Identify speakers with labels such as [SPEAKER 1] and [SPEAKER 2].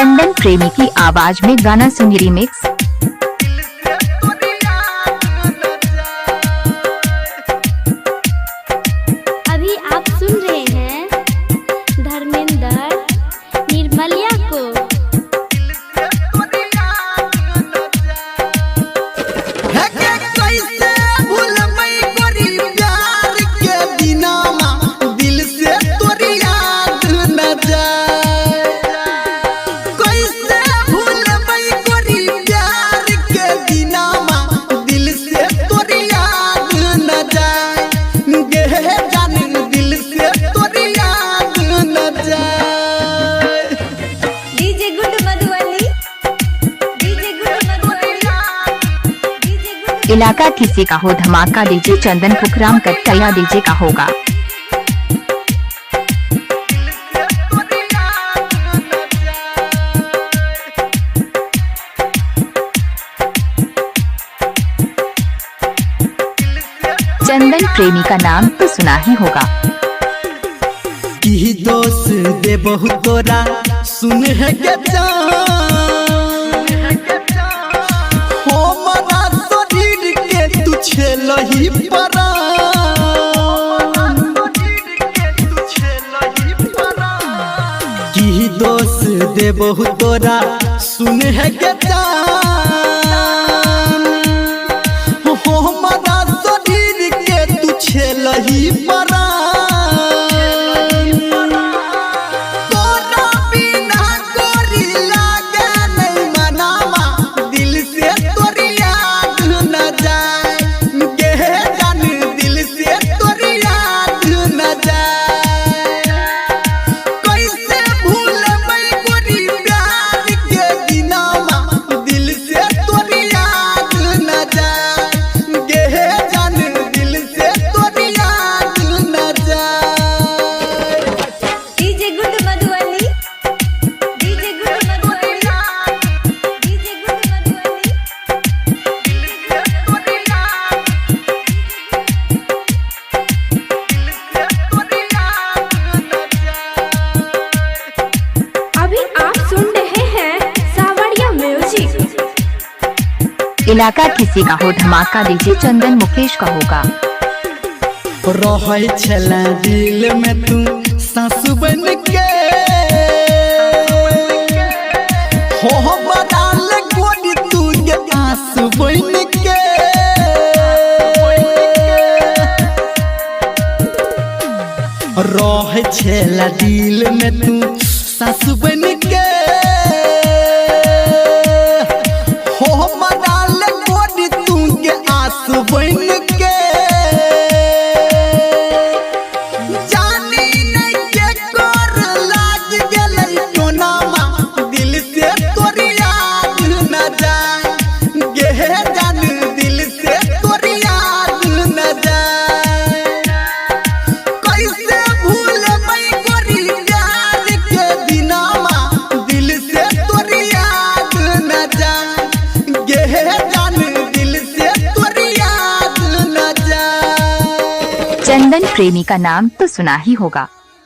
[SPEAKER 1] चंदन प्रेमी की आवाज में गाना सुनी रिमिक्स।
[SPEAKER 2] अभी आप सुन रहे हैं धर्मेंद्र निर्मलिया को।
[SPEAKER 1] इलाका किसी का हो धमाका डीजे चंदन फुकराम कटकैया डीजे का होगा। चंदन प्रेमी का नाम तो सुना ही होगा।
[SPEAKER 3] की दोस्त दे बहुत तोरा सुन है के लही परा की दोस्त दे बहुत तोरा सुन है के हो हमारा शरीर के तू छेलही परा
[SPEAKER 1] इलाका किसी का हो धमाका डीजे चंदन मुकेश का होगा।
[SPEAKER 3] रहे छला दिल में तू सासु बन के हो बदाल गोदी तू के आंसू बन के रहे छला दिल में तू सासु बन के
[SPEAKER 1] चंदन प्रेमी का नाम तो सुना ही होगा।